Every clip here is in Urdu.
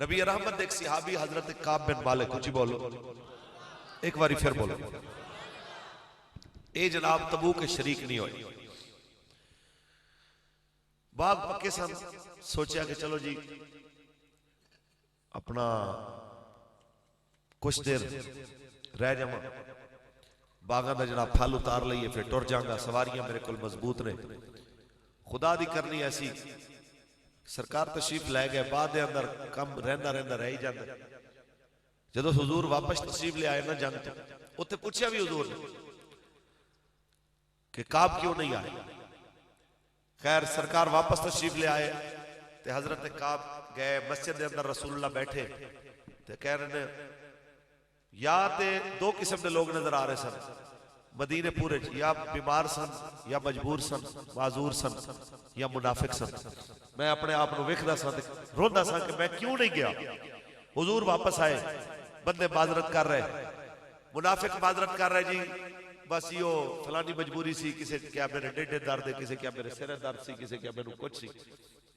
نبی رحمت ایک صحابی حضرت کعب بن مالک، کچھ بولو ایک باری پھر بولو، اے جناب تبوک کے شریک نہیں ہوئے، باغ پکے سن، سوچیا کہ چلو جی اپنا کچھ دیر رہ جاواں، باغاں دا جناب پھل اتار لئیے پھر ٹر جاؤں گا، سواریاں میرے کل مضبوط نے، خدا دی کرنی ایسی سرکار تشریف لے گئے، بعد اندر کم رہندا رہ ہی جاندے، جدو حضور واپس تشریف لے آئے نا جنگ تو اتے پوچھیا بھی حضور نے کہ کعب کیوں نہیں آئے؟ خیر سرکار واپس تشریف لے آئے تے حضرت کعب گئے مسجد دے اندر، رسول اللہ بیٹھے تے کہہ رہے ہیں یا تے دو قسم دے لوگ نظر آ رہے سن مدینے پورے، یا بیمار سن یا مجبور سن معذور سن یا منافق سن، میں اپنے آپ کو ویکھدا سا روندا سا کہ میں کیوں نہیں گیا؟ حضور واپس آئے، بندے معذرت کر رہے، منافق معذرت کر رہے، جی بس یہ فلانی مجبوری سی، کسی کیا میرے ڈیڈے درد ہے، کسی کیا میرے سر درد سی، کسی کیا میرے کچھ سی،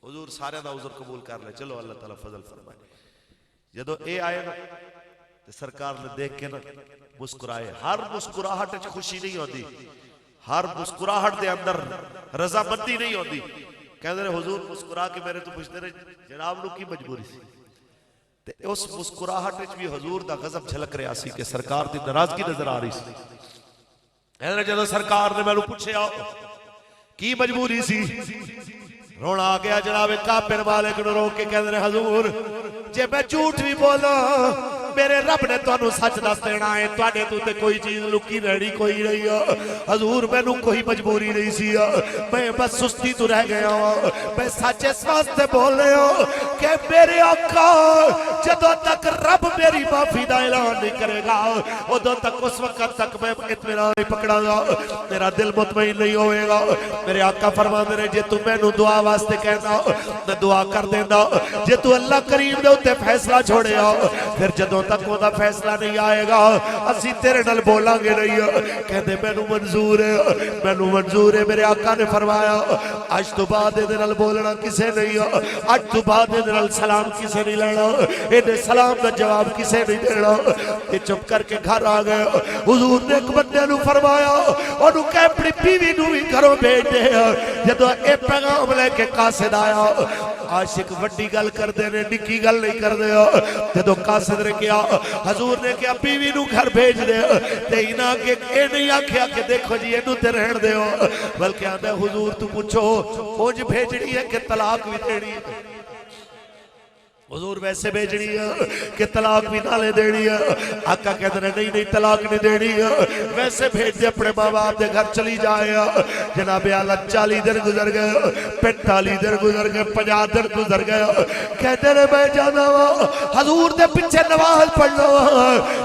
حضور سارے دا عذر قبول کر لے، چلو اللہ تعالیٰ فضل فرمائے۔ جدو اے آئے نا تو سرکار نے دیکھ کے نا مسکرائے، ہر مسکراہٹ خوشی نہیں ہوتی، ہر مسکراہٹ دے اندر رضا مندی نہیں ہوتی، کہتے ہیں حضور مسکرا کے میرے تو پوچھتے رہے جناب نو کی مجبوری سی، اس مسکراہٹ بھی حضور دا غضب جھلک رہا سی کہ سرکار دی ناراضگی نظر آ رہی سی۔ کہتے ہیں جدو سرکار نے میں نے پوچھے آؤ کی مجبوری سی، رونا آ گیا جناب کعب بن مالک نے رو کے، کہتے ہیں حضور جے میں جھوٹ بھی بولا میرے رب نے تانوں سچ دس دینا ہے، تواڈے تو تے کوئی چیز لکی رہنی کوئی نہیں ہے، حضور مینوں کوئی مجبوری نہیں سی، میں بس سستی تو رہ گیا ہوں، میں سچ اس واسطے بول رہا ہوں کہ میرے آقا جدوں تک رب میری معافی دا اعلان نہیں کرے گا ادوں تک اس وقت تک میں اطمینان نہیں پکڑا گا، میرا دل مطمئن نہیں ہوئے گا۔ میرے آقا فرماندے نے جے تو مینوں دعا واسطے کہنا میں دعا کر دیندا، جے تو اللہ کریم دے اوتے فیصلہ چھوڑیا پھر جدوں تک وہ دا فیصلہ نہیں آئے گا اسی تیرے نال بولاں گے نہیں، کہندے مینوں منظور ہے، مینوں منظور ہے۔ میرے آقا نے فرمایا اج تو بعد دے نال بولنا کسے نہیں، اج تو بعد دے نال سلام کسے نہیں لینا، اے سلام دا جواب کسے نہیں دینا، تے چپ کر کے گھر آ گئے۔ حضور نے ایک بندے نو فرمایا اونوں کہ اپنی بیوی نو بھی گھروں بھیج دے، جدوں اے پیغام لے کے قاصد آیا، عاشق وڈی گل کر دے نے نکی گل نہیں کر دے، جدوں قاصد نے کیا حضور نے کیا بیوی نو گھر بھیج دے، تے انہاں کے اے نہیں آکھیا کہ دیکھو جی اینوں تے رہن دیو، بلکہ آندا حضور تو پوچھو اونج بھیجنی ہے کہ طلاق بھی دینی ہے؟ حضور ویسے بھیجنی ہے کہ طلاق بھی نالے دینی ہے؟ آقا کہتے ہیں نہیں نہیں طلاق نہیں دینی ہے، ویسے بھیج دے اپنے ماں باپ دے گھر چلی جائے۔ جناب اعلیٰ 40 دن گزر گئے، 45 دن گزر گئے، 50 دن گزر گئے، کہتے ہیں میں جانا وا حضور دے پیچھے نماز پڑھنا وا،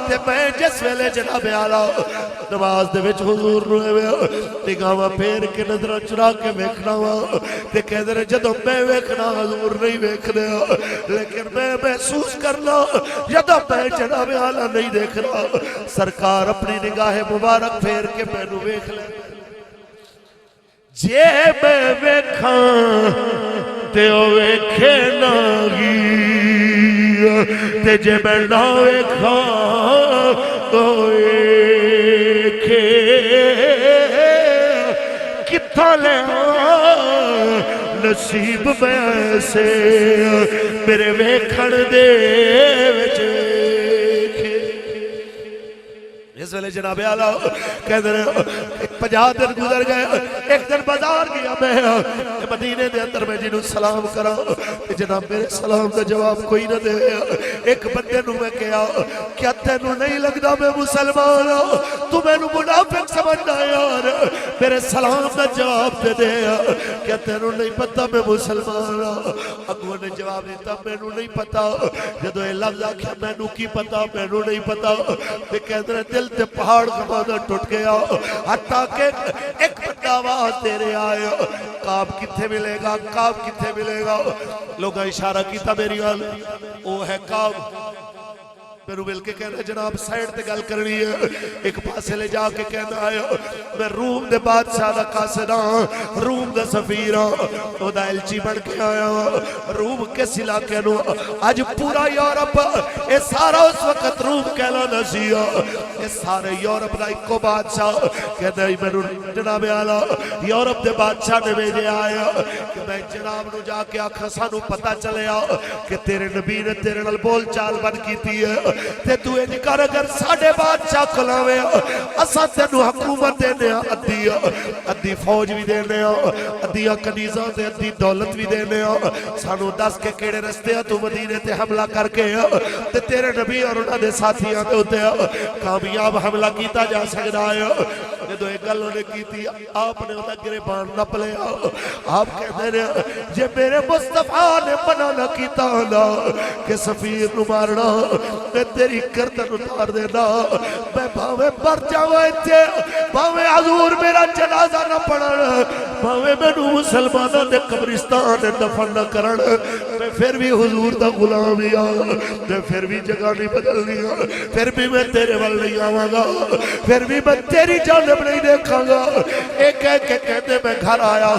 تے میں جس ویلے جناب اعلیٰ نماز دے وچ حضور نگاہاں پھیر کے نظر چرا کے ویکھنا وا، تے کہتے ہیں جدوں میں ویکھنا حضور نہیں ویکھدے، لیکن میں محسوس کرنا جدوں میں جناب اعلیٰ نہیں دیکھنا سرکار اپنی نگاہ مبارک پھیر کے مینوں ویکھ لے۔ جے میں ویکھاں تے او ویکھے نہ گی، تے جے میں نہ ویکھاں تو ویکھے کتھاں لے نصیب میں ایسے میرے ویکھن دے وچ ویکھے۔ اس ویلے جناب اعلیٰ کہتے ہیں 50 دن گزر گئے، ایک دن بازار گیا میں مدینے دے اندر میں جنہوں سلام کرا، جناب میرے سلام دا جواب کوئی نہ دے، ایک بندے نو میں کہا کیا تینوں نہیں لگدا میں مسلمان ہوں، تو میں نو منافق سمجھنا یار، میرے سلام دا جواب دے دے، کیا تینوں نہیں پتا میں مسلمان ہوں؟ اگوں نے جواب دیتا میں نو نہیں پتا، جدو اے لفظ آکھیا میں نو کی پتا، میں نو نہیں پتا، تے کہتے ہیں دل تے پہاڑ کمانا ٹوٹ گیا، حتیٰ کہ ایک بندہ آواز تیرے آئے کعب کتھے ملے گا، کعب کتھے ملے گا، لوگا اشارہ کیتا میری آل او ہے کعب میرے مل کے کہنا جناب سائیڈ تے گل کرنی ہے. ایک پاسے لے جا کے کہنا آیا میں روم دے بادشاہ دا قاصد ہاں, روم دا سفیر ہاں, او دا ایلچی بن کے آیا. روم کس علاقے نو آج پورا یورپ اے سارا اس وقت روم کہلانا سیا. اے سارے یورپ دا ایک کو بادشاہ کہنا ہی میرے جناب آلہ یورپ دے بادشاہ نے بھیجے آیا کہ میں جناب نو جا کے آکھا سانو پتا چلے کہ تیرے نبی نے تیرے نال بول چال بن کیتی ہے تے تو اے نکار اگر ساڑھے بادشاہ کلاوے اسا تینو حکومت دینے ادھی فوج بھی دینے ادھیا کنیزہ تے ادھی دولت بھی دینے سانو دس کے کیڑے رستے تو مدینے تے حملہ کر کے تے تیرے نبی اور انہاں دے ساتھیاں تے ہوتے کامیاب حملہ کیتا جا سکتا ہے. جدو ایک گل نے کی تھی آپ نے انہاں گریبان نپ لیا. آپ کہتے ہیں جے میرے مصطفیٰ نے منع نہ کیتا نا کہ سفیر نو مارنا میں تیری گردن اتار دینا میں بھاوے مر جاواں تے بھاوے حضور میرا جنازہ نہ پڑھن بھاوے مینوں مسلماناں دے قبرستان دے دفن نہ کرن میں پھر بھی حضور دا غلام ہی ہاں میں پھر بھی جگہ نہیں بدلنی ہاں پھر بھی میں تیرے وال نہیں آواں گا پھر بھی میں تیری جانب نہیں دیکھاں گا. ایک کہہ کے کہتے میں گھر آیا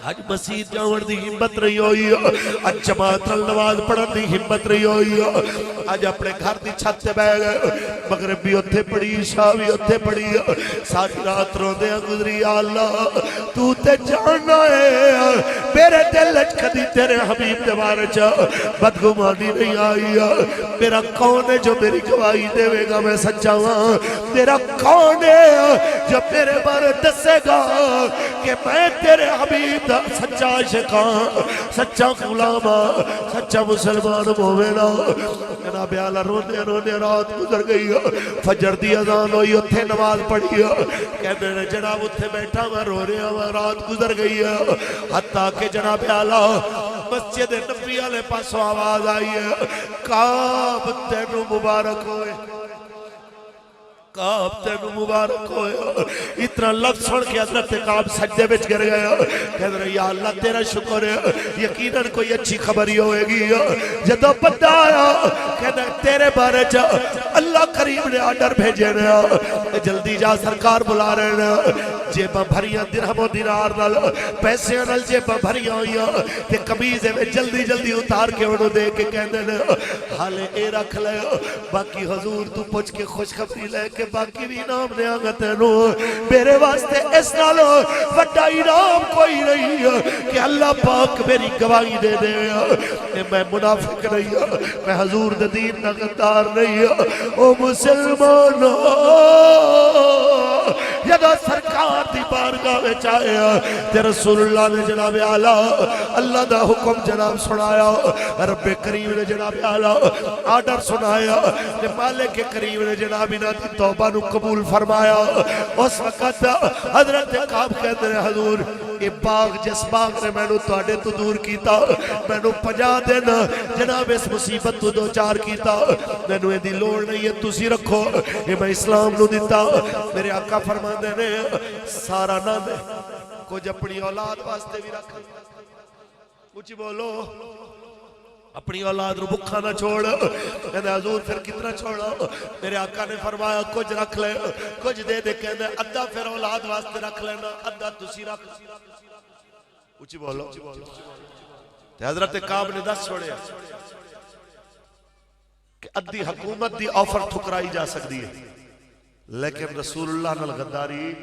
آج مسجد جاؤں دی ہمت رہی ہوئی آج جماعت نماز پڑھن دی ہمت رہی ہوئی آج اپنے گھر دی چھت تے بیٹھ گئے مغرب بھی اتھے پڑھی عشاء بھی اتھے پڑھی ساری رات روندے گزری. یا اللہ تو تے جاننا ہے میرے دل وچ کدی تیرے حبیب دے بارے چ بدگمانی نہیں آئی. میرا کون ہے جو میری گواہی دے گا میں سچا ہوں تیرا کون ہے جو میرے بارے دسے گا کہ میں تیرے حبیب سچا عاشقاں سچا غلام سچا مسلمان مومن. جناب اعلیٰ رونے رونے رات گزر گئی فجر دی اذان ہوئی اتھے نماز پڑھی کہتے ہیں جناب اتھے بیٹھا میں رو رہا ہوں رات گزر گئی حتیٰ کہ جناب اعلیٰ مسجد نبی علیہ پاسوں آواز آئی ہے کعب تینو مبارک ہوئے کعب تینو مبارک ہوئے. اتنا لفظ سن کے حضرت کعب سجدے بچ گر گیا کہہ رہے یا اللہ تیرا شکر ہے یقیناً کوئی اچھی خبر ہی ہوئے گی. جدو بندہ آیا کہہ رہے تیرے بارے چا اللہ کریم نے آرڈر بھیجے رہا جلدی جا سرکار بلا رہے ہیں جیبہ بھریاں درہم و دینار نال پیسے نال جیبہ بھریاں ہوئیاں کہ قمیضے میں جلدی جلدی اتار کے انہوں دے کے کہنے حالے اے رکھ لے باقی حضور تو پوچھ کے خوشخبری لے کے باقی بھی انعام دے آگا تینو میرے واسطے اس نالو وڈا انعام کوئی نہیں کہ اللہ پاک میری گواہی دے دے میں منافق نہیں میں حضور دین نہ غدار نہیں او مسلمان جدو سرکار دی بارگاہ میں چاہے تے رسول اللہ نے جناب اعلیٰ اللہ دا حکم جناب سنایا رب کریم نے جناب اعلیٰ آرڈر سنایا کہ مالک کریم نے جناب انہاں دی توبہ نو قبول فرمایا. اس وقت حضرت کعب کہتے ہیں حضور یہ باغ جس باغ نے میں نو تواڈے تو دور کیتا میں نو 50 دن جناب اس مصیبت تو دو چار کیتا میں نو دی لوڑ نہیں ہے تسی رکھو یہ میں اسلام نو دیتا. میرے آقا فرماندے نے سارا نہ دے کچھ اپنی اولاد واسطے بھی رکھ کچھ بولو اپنی اولاد رو بکھا نہ چھوڑ کہنے حضور پھر کتنا چھوڑا میرے آقا نے فرمایا کچھ رکھ لے کچھ دے دے کہنے ادھا پھر اولاد واسطے رکھ لینا ادھا تسی رکھ کچھ بولو. حضرت کعب نے 10 چھوڑے کہ ادھی حکومت دی آفر ٹھکرائی جا سکتی ہے لیکن رسول اللہ نال غداری